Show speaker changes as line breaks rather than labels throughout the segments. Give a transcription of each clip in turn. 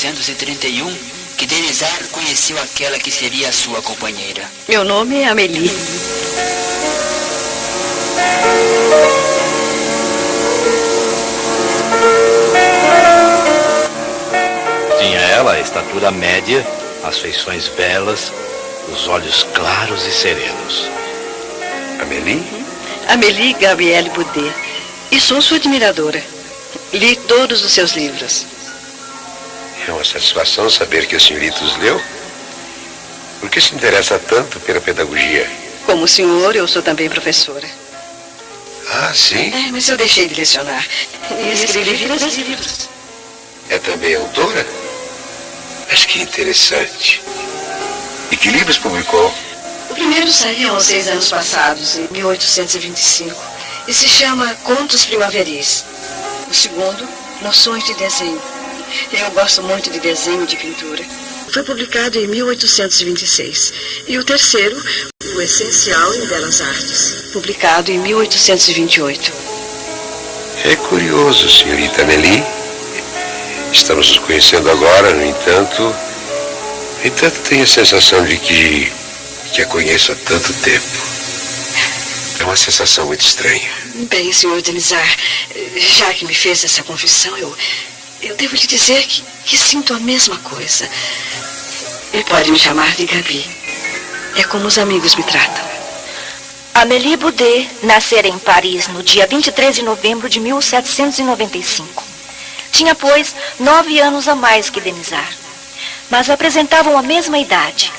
1831 que Denizar conheceu aquela que seria a sua companheira.
Meu nome é Amélie.
Tinha ela a estatura média, as feições belas, os olhos claros e serenos.
Amélie?
Amélie Gabrielle Boudet. E sou sua admiradora. Li todos os seus livros.
É uma satisfação saber que a senhorita os leu. Por que se interessa tanto pela pedagogia?
Como o senhor, eu sou também professora.
Ah, sim?
Mas eu deixei de lecionar. E escrevi 2 livros.
É também autora? Mas que interessante. E que livros publicou?
O primeiro saiu há 6 anos passados, em 1825, e se chama Contos Primaveris. O segundo, Noções de Desenho. Eu gosto muito de desenho e de pintura. Foi publicado em 1826. E o terceiro, O Essencial em Belas Artes, publicado em 1828.
É curioso, senhorita Amélie. Estamos nos conhecendo agora, no entanto, tenho a sensação de que a conheço há tanto tempo. É uma sensação muito estranha.
Bem, senhor Denizar, já que me fez essa confissão, eu devo lhe dizer que sinto a mesma coisa. Ele pode me chamar de Gabi. É como os amigos me tratam.
Amélie Boudet nascera em Paris no dia 23 de novembro de 1795. Tinha, pois, 9 anos a mais que Denizar, mas apresentavam a mesma idade.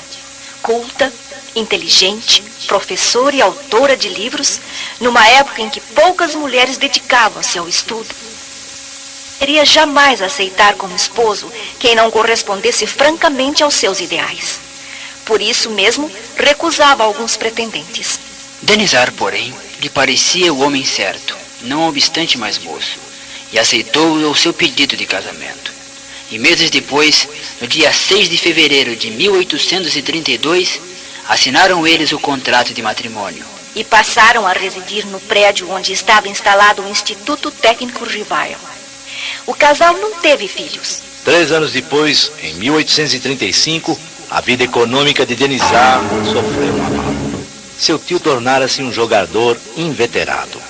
Culta, inteligente, professora e autora de livros, numa época em que poucas mulheres dedicavam-se ao estudo. Queria jamais aceitar como esposo quem não correspondesse francamente aos seus ideais. Por isso mesmo, recusava alguns pretendentes.
Denizar, porém, lhe parecia o homem certo, não obstante mais moço, e aceitou o seu pedido de casamento. E meses depois, no dia 6 de fevereiro de 1832, assinaram eles o contrato de matrimônio.
E passaram a residir no prédio onde estava instalado o Instituto Técnico Rival. O casal não teve filhos.
3 anos depois, em 1835, a vida econômica de Denizar sofreu um abalo. Seu tio tornara-se um jogador inveterado.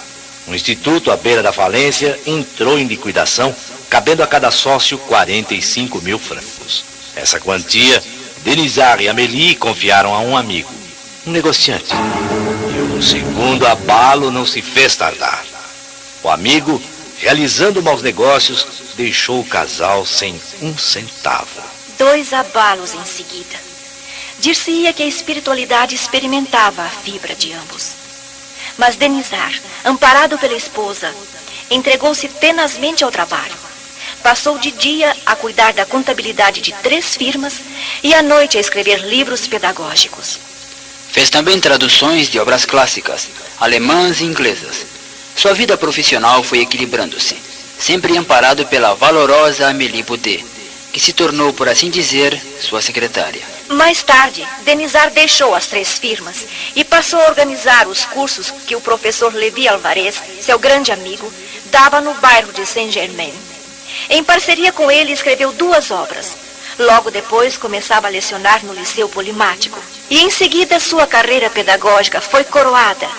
O instituto, à beira da falência, entrou em liquidação, cabendo a cada sócio 45 mil francos. Essa quantia, Denizar e Amélie confiaram a um amigo, um negociante. E o segundo abalo não se fez tardar. O amigo, realizando maus negócios, deixou o casal sem 1 centavo.
2 abalos em seguida. Dir-se-ia que a espiritualidade experimentava a fibra de ambos. Mas Denizar, amparado pela esposa, entregou-se tenazmente ao trabalho. Passou de dia a cuidar da contabilidade de 3 firmas e à noite a escrever livros pedagógicos.
Fez também traduções de obras clássicas, alemãs e inglesas. Sua vida profissional foi equilibrando-se, sempre amparado pela valorosa Amélie Boudet, que se tornou, por assim dizer, sua secretária.
Mais tarde, Denizar deixou as 3 firmas e passou a organizar os cursos que o professor Levi Alvarez, seu grande amigo, dava no bairro de Saint-Germain. Em parceria com ele, escreveu 2 obras. Logo depois, começava a lecionar no Liceu Polimático. E em seguida, sua carreira pedagógica foi coroada.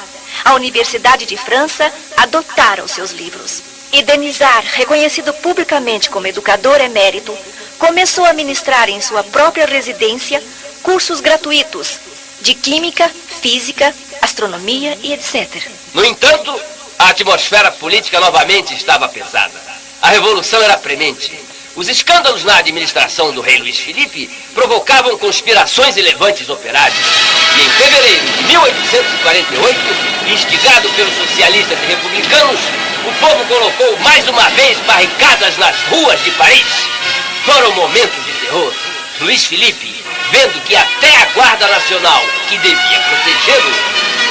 A Universidade de França adotara os seus livros. E Denizar, reconhecido publicamente como educador emérito, começou a ministrar em sua própria residência cursos gratuitos de química, física, astronomia e etc.
No entanto, a atmosfera política novamente estava pesada. A revolução era premente. Os escândalos na administração do rei Luís Filipe provocavam conspirações e levantes operários. E em fevereiro de 1848, instigado pelos socialistas e republicanos, o povo colocou mais uma vez barricadas nas ruas de Paris. Foram momentos de terror. Luís Filipe, vendo que até a Guarda Nacional, que devia protegê-lo,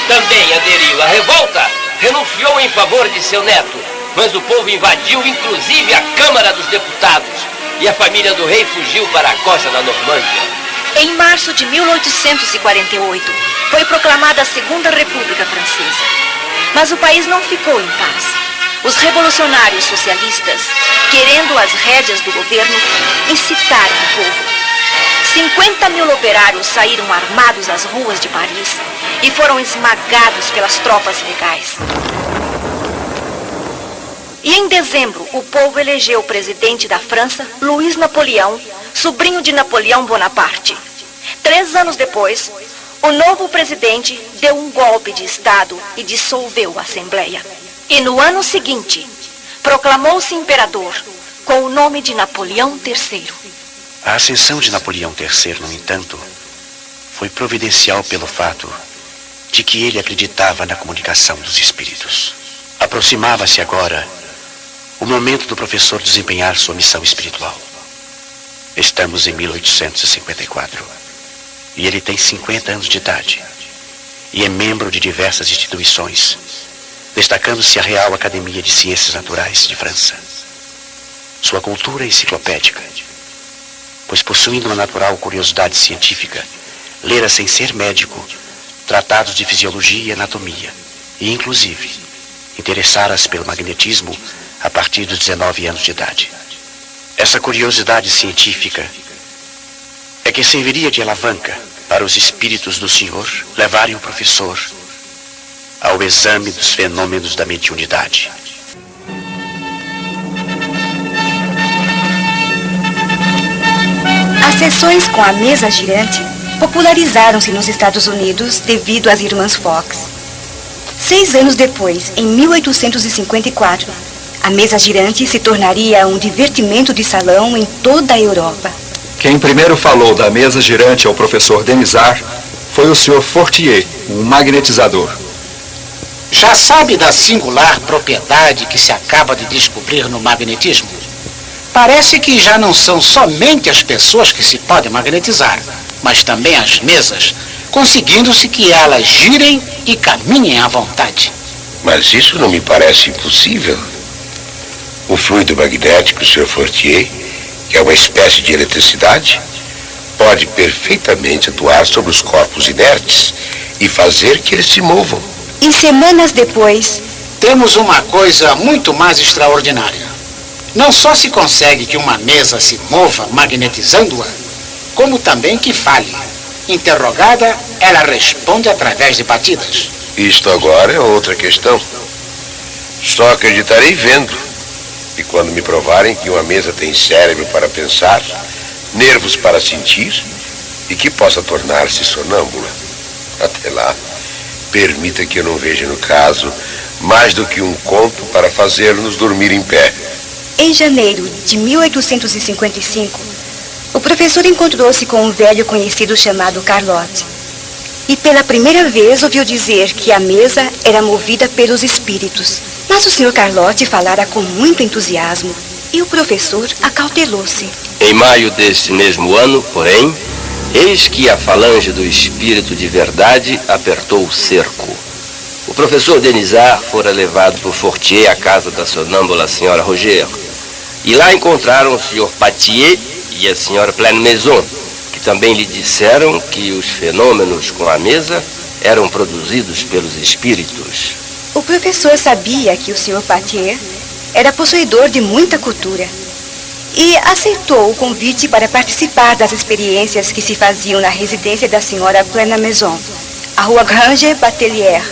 também aderiu à revolta, renunciou em favor de seu neto, mas o povo invadiu inclusive a Câmara dos Deputados e a família do rei fugiu para a costa da Normândia.
Em março de 1848, foi proclamada a Segunda República Francesa. Mas o país não ficou em paz. os revolucionários socialistas, querendo as rédeas do governo, incitaram o povo. 50 mil operários saíram armados às ruas de Paris e foram esmagados pelas tropas legais. E em dezembro, o povo elegeu o presidente da França, Luiz Napoleão, sobrinho de Napoleão Bonaparte. 3 anos depois, o novo presidente deu um golpe de Estado e dissolveu a Assembleia. E no ano seguinte, proclamou-se imperador com o nome de Napoleão III.
A ascensão de Napoleão III, no entanto, foi providencial pelo fato de que ele acreditava na comunicação dos espíritos. Aproximava-se agora o momento do professor desempenhar sua missão espiritual. Estamos em 1854 e ele tem 50 anos de idade e é membro de diversas instituições, destacando-se a Real Academia de Ciências Naturais de França. Sua cultura é enciclopédica, pois possuindo uma natural curiosidade científica, lera sem ser médico tratados de fisiologia e anatomia e, inclusive, interessara-se pelo magnetismo a partir dos 19 anos de idade. Essa curiosidade científica é que serviria de alavanca para os espíritos do Senhor levarem o professor ao exame dos fenômenos da mediunidade.
As sessões com a mesa girante popularizaram-se nos Estados Unidos devido às irmãs Fox. 6 anos depois, em 1854, a mesa girante se tornaria um divertimento de salão em toda a Europa.
Quem primeiro falou da mesa girante ao professor Denisard foi o Sr. Fortier, um magnetizador.
Já sabe da singular propriedade que se acaba de descobrir no magnetismo? Parece que já não são somente as pessoas que se podem magnetizar, mas também as mesas, conseguindo-se que elas girem e caminhem à vontade.
Mas isso não me parece impossível. O fluido magnético, Sr. Fortier, que é uma espécie de eletricidade, pode perfeitamente atuar sobre os corpos inertes e fazer que eles se movam.
E semanas depois,
temos uma coisa muito mais extraordinária. Não só se consegue que uma mesa se mova magnetizando-a, como também que fale. Interrogada, ela responde através de batidas.
Isto agora é outra questão. Só acreditarei vendo. E quando me provarem que uma mesa tem cérebro para pensar, nervos para sentir e que possa tornar-se sonâmbula. Até lá, permita que eu não veja no caso mais do que um conto para fazer-nos dormir em pé.
Em janeiro de 1855, o professor encontrou-se com um velho conhecido chamado Carlotte. E pela primeira vez ouviu dizer que a mesa era movida pelos espíritos. Mas o Sr. Carlotte falara com muito entusiasmo e o professor acautelou-se.
Em maio deste mesmo ano, porém, eis que a falange do espírito de verdade apertou o cerco. O professor Denisard fora levado por Fortier à casa da sonâmbula senhora Roger. E lá encontraram o Sr. Patier e a senhora Pleine-Maison, que também lhe disseram que os fenômenos com a mesa eram produzidos pelos espíritos.
O professor sabia que o Sr. Patier era possuidor de muita cultura e aceitou o convite para participar das experiências que se faziam na residência da senhora Pleine-Maison, a Rua Grange Batelier,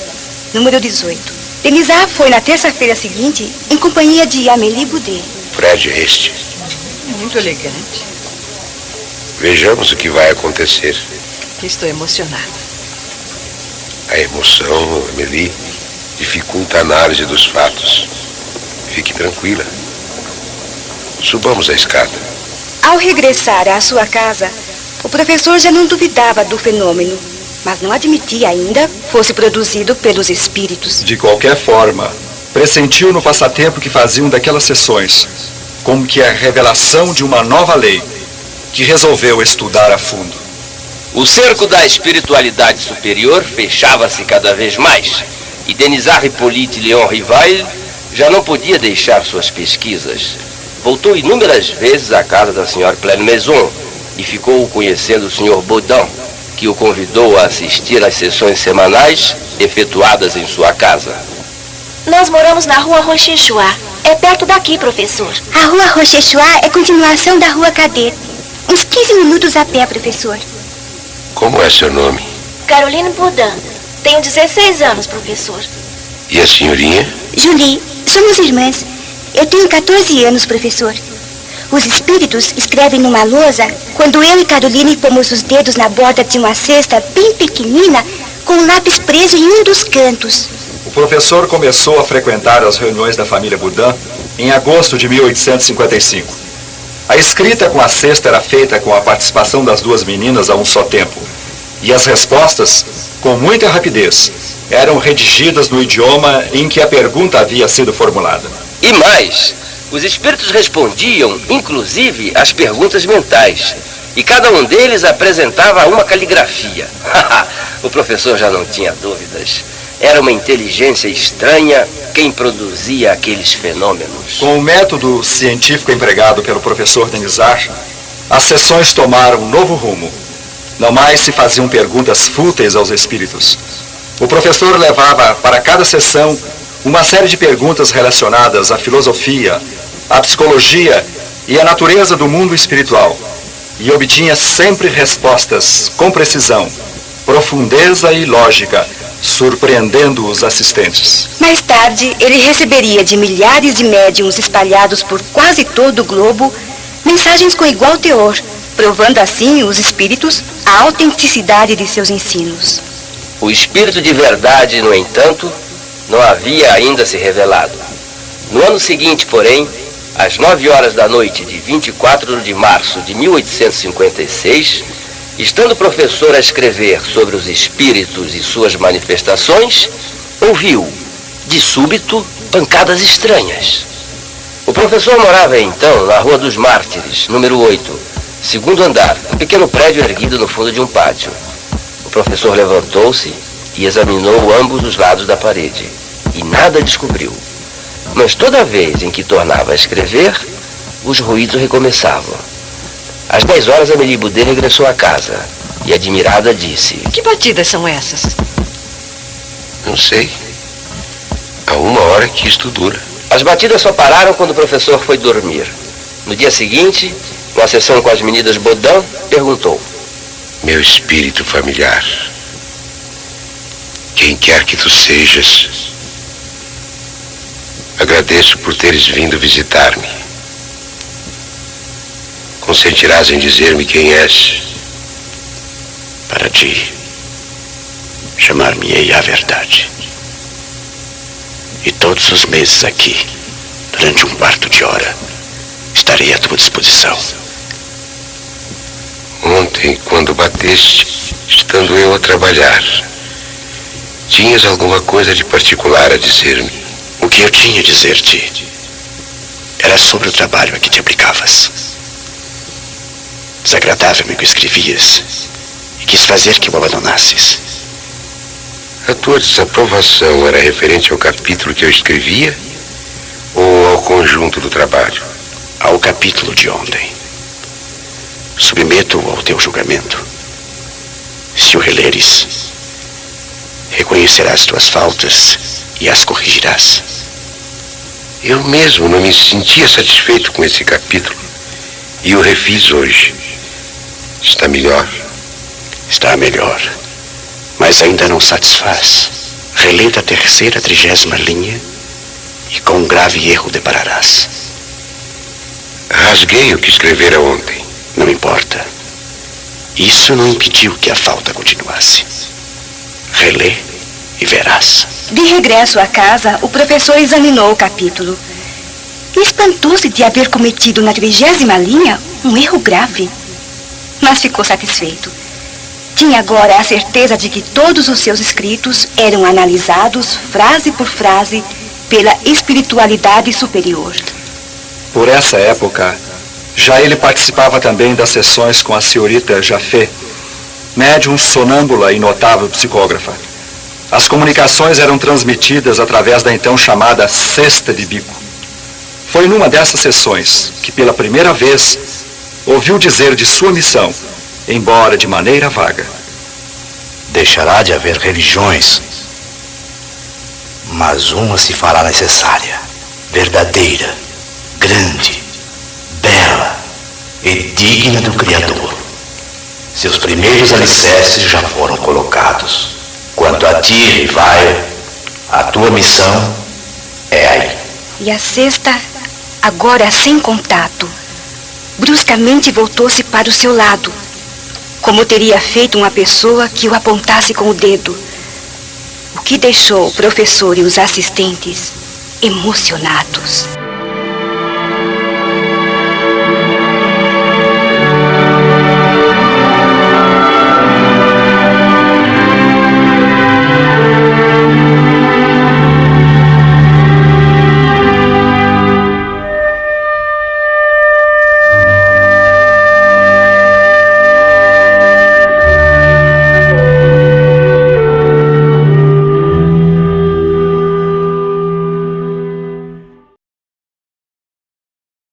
número 18. Denisard foi na terça-feira seguinte em companhia de Amélie Boudet.
Prédio é este.
Muito elegante.
Vejamos o que vai acontecer.
Estou emocionada.
A emoção, Amélie, dificulta a análise dos fatos. Fique tranquila. Subamos a escada.
Ao regressar à sua casa, o professor já não duvidava do fenômeno, mas não admitia ainda fosse produzido pelos espíritos.
De qualquer forma, pressentiu no passatempo que faziam daquelas sessões, como que a revelação de uma nova lei, que resolveu estudar a fundo.
O cerco da espiritualidade superior fechava-se cada vez mais, e Denisard Hippolyte Léon Rivail já não podia deixar suas pesquisas. Voltou inúmeras vezes à casa da senhora Pleine-Maison e ficou conhecendo o Sr. Baudin, que o convidou a assistir às sessões semanais efetuadas em sua casa.
Nós moramos na rua Rochechua. É perto daqui, professor.
A rua Rochechua é continuação da rua Cadet. Uns 15 minutos a pé, professor.
Como é seu nome?
Caroline Baudin. Tenho 16 anos, professor.
E a senhorinha?
Julie, somos irmãs. Eu tenho 14 anos, professor. Os espíritos escrevem numa lousa quando eu e Caroline pomos os dedos na borda de uma cesta bem pequenina com um lápis preso em um dos cantos.
O professor começou a frequentar as reuniões da família Baudin em agosto de 1855. A escrita com a cesta era feita com a participação das duas meninas a um só tempo. E as respostas, com muita rapidez, eram redigidas no idioma em que a pergunta havia sido formulada.
E mais, os espíritos respondiam, inclusive, às perguntas mentais. E cada um deles apresentava uma caligrafia. O professor já não tinha dúvidas. Era uma inteligência estranha quem produzia aqueles fenômenos.
Com o método científico empregado pelo professor Denisard, as sessões tomaram um novo rumo. Não mais se faziam perguntas fúteis aos espíritos. O professor levava para cada sessão uma série de perguntas relacionadas à filosofia, à psicologia e à natureza do mundo espiritual, e obtinha sempre respostas com precisão, profundeza e lógica, surpreendendo os assistentes.
Mais tarde, ele receberia de milhares de médiums espalhados por quase todo o globo mensagens com igual teor, provando assim os espíritos a autenticidade de seus ensinos.
O espírito de verdade, no entanto, não havia ainda se revelado. No ano seguinte, porém, às 9 horas da noite de 24 de março de 1856, estando o professor a escrever sobre os espíritos e suas manifestações, ouviu, de súbito, pancadas estranhas. O professor morava então na Rua dos Mártires, número 8, segundo andar, um pequeno prédio erguido no fundo de um pátio. O professor levantou-se e examinou ambos os lados da parede, e nada descobriu. Mas toda vez em que tornava a escrever, os ruídos recomeçavam. Às 10 horas, Amélie Boudet regressou à casa e, admirada, disse:
Que batidas são essas?
Não sei. Há 1 hora que isto dura.
As batidas só pararam quando o professor foi dormir. No dia seguinte, numa sessão com as meninas Baudin, perguntou:
Meu espírito familiar, quem quer que tu sejas, agradeço por teres vindo visitar-me. Consentirás em dizer-me quem és?
Para ti, chamar-me-ei a verdade. E todos os meses aqui, durante 1/4 de hora, estarei à tua disposição.
Ontem, quando bateste, estando eu a trabalhar, tinhas alguma coisa de particular a dizer-me?
O que eu tinha a dizer-te era sobre o trabalho a que te aplicavas. Desagradava-me o que escrevias e quis fazer que o abandonasses.
A tua desaprovação era referente ao capítulo que eu escrevia ou ao conjunto do trabalho?
Ao capítulo de ontem. Submeto-o ao teu julgamento. Se o releres, reconhecerás tuas faltas e as corrigirás.
Eu mesmo não me sentia satisfeito com esse capítulo e o refiz hoje. Está melhor?
Está melhor, mas ainda não satisfaz. Relê da 3ª, 30ª linha e com um grave erro depararás.
Rasguei o que escrevera ontem.
Não importa. Isso não impediu que a falta continuasse. Relê e verás.
De regresso à casa, o professor examinou o capítulo. E espantou-se de haver cometido na 30ª linha um erro grave. Mas ficou satisfeito. Tinha agora a certeza de que todos os seus escritos eram analisados, frase por frase, pela espiritualidade superior.
Por essa época, já ele participava também das sessões com a senhorita Jaffé, médium sonâmbula e notável psicógrafa. As comunicações eram transmitidas através da então chamada cesta de bico. Foi numa dessas sessões que, pela primeira vez, ouviu dizer de sua missão, embora de maneira vaga.
Deixará de haver religiões, mas uma se fará necessária, verdadeira, grande, bela e digna do Criador. Seus primeiros alicerces já foram colocados. Quanto a ti, Rivaio, a tua missão é aí.
E a cesta, agora sem contato, bruscamente voltou-se para o seu lado, como teria feito uma pessoa que o apontasse com o dedo, o que deixou o professor e os assistentes emocionados.